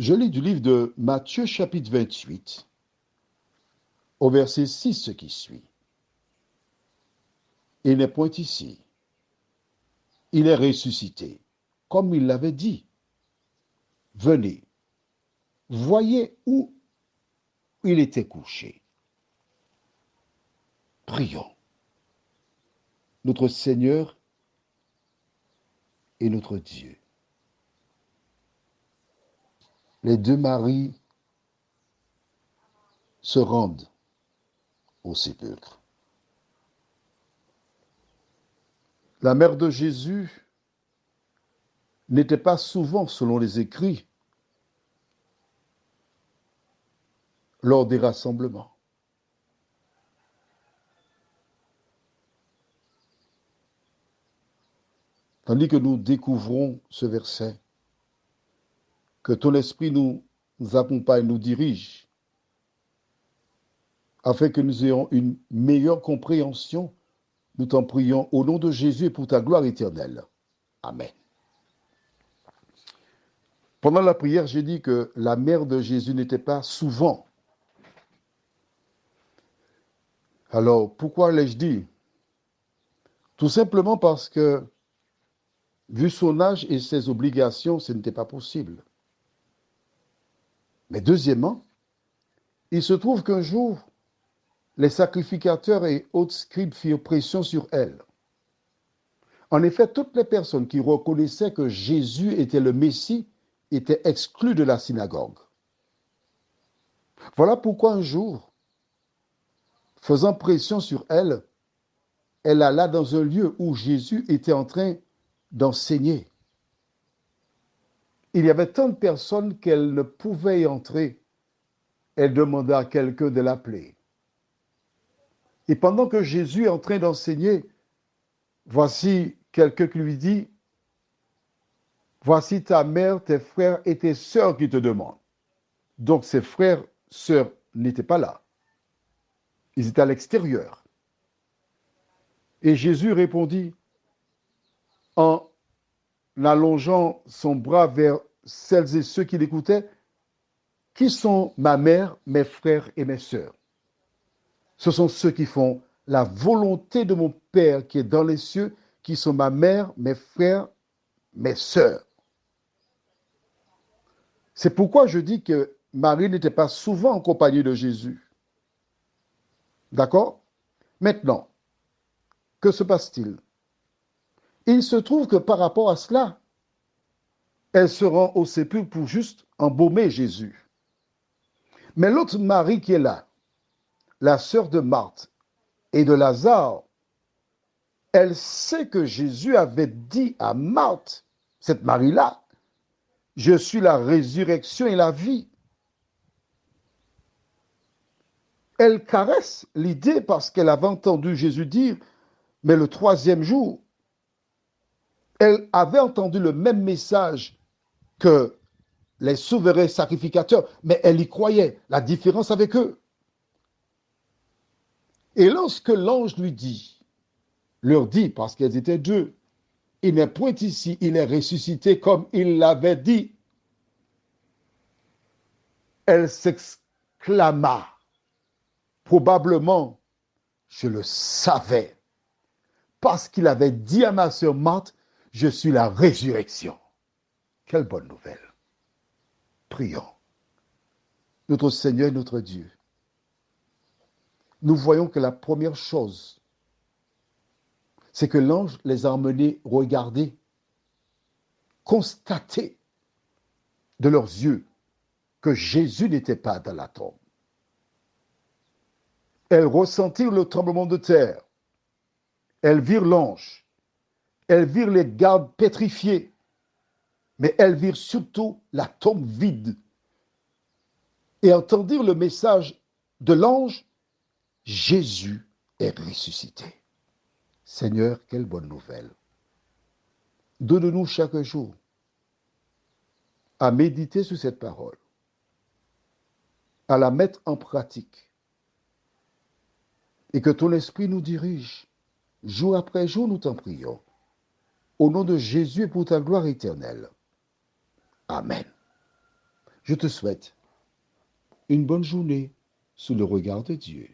Je lis du livre de Matthieu chapitre 28, au verset 6 ce qui suit. Il n'est point ici. Il est ressuscité, comme il l'avait dit. Venez, voyez où il était couché. Prions. Notre Seigneur et notre Dieu. Les deux Maries se rendent au sépulcre. La mère de Jésus n'était pas souvent, selon les écrits, lors des rassemblements. Tandis que nous découvrons ce verset, que ton esprit nous accompagne, nous dirige, afin que nous ayons une meilleure compréhension, nous t'en prions au nom de Jésus et pour ta gloire éternelle. Amen. Pendant la prière, j'ai dit que la mère de Jésus n'était pas souvent. Alors, pourquoi l'ai-je dit? Tout simplement parce que, vu son âge et ses obligations, ce n'était pas possible. Mais deuxièmement, il se trouve qu'un jour, les sacrificateurs et autres scribes firent pression sur elle. En effet, toutes les personnes qui reconnaissaient que Jésus était le Messie étaient exclues de la synagogue. Voilà pourquoi un jour, faisant pression sur elle, elle alla dans un lieu où Jésus était en train d'enseigner. Il y avait tant de personnes qu'elle ne pouvait y entrer. Elle demanda à quelqu'un de l'appeler. Et pendant que Jésus est en train d'enseigner, voici quelqu'un qui lui dit, voici ta mère, tes frères et tes sœurs qui te demandent. Donc ses frères, sœurs n'étaient pas là. Ils étaient à l'extérieur. Et Jésus répondit en allongeant son bras vers celles et ceux qui l'écoutaient, qui sont ma mère, mes frères et mes sœurs? Ce sont ceux qui font la volonté de mon Père qui est dans les cieux, qui sont ma mère, mes frères, mes sœurs. C'est pourquoi je dis que Marie n'était pas souvent en compagnie de Jésus. D'accord? Maintenant, que se passe-t-il? Il se trouve que par rapport à cela, elle se rend au sépulcre pour juste embaumer Jésus. Mais l'autre Marie qui est là, la sœur de Marthe et de Lazare, elle sait que Jésus avait dit à Marthe, cette Marie-là, je suis la résurrection et la vie. Elle caresse l'idée parce qu'elle avait entendu Jésus dire, mais le troisième jour, elle avait entendu le même message que les souverains sacrificateurs, mais elle y croyait, la différence avec eux. Et lorsque l'ange leur dit, parce qu'elles étaient deux, il n'est point ici, il est ressuscité comme il l'avait dit, elle s'exclama, probablement, je le savais, parce qu'il avait dit à ma sœur Marthe, je suis la résurrection. Quelle bonne nouvelle. Prions. Notre Seigneur et notre Dieu, nous voyons que la première chose, c'est que l'ange les a emmenés regarder, constater de leurs yeux que Jésus n'était pas dans la tombe. Elles ressentirent le tremblement de terre. Elles virent l'ange. Elles virent les gardes pétrifiés. Mais elles virent surtout la tombe vide. Et entendirent le message de l'ange, Jésus est ressuscité. Seigneur, quelle bonne nouvelle. Donne-nous chaque jour à méditer sur cette parole, à la mettre en pratique, et que ton esprit nous dirige. Jour après jour, nous t'en prions. Au nom de Jésus et pour ta gloire éternelle. Amen. Je te souhaite une bonne journée sous le regard de Dieu.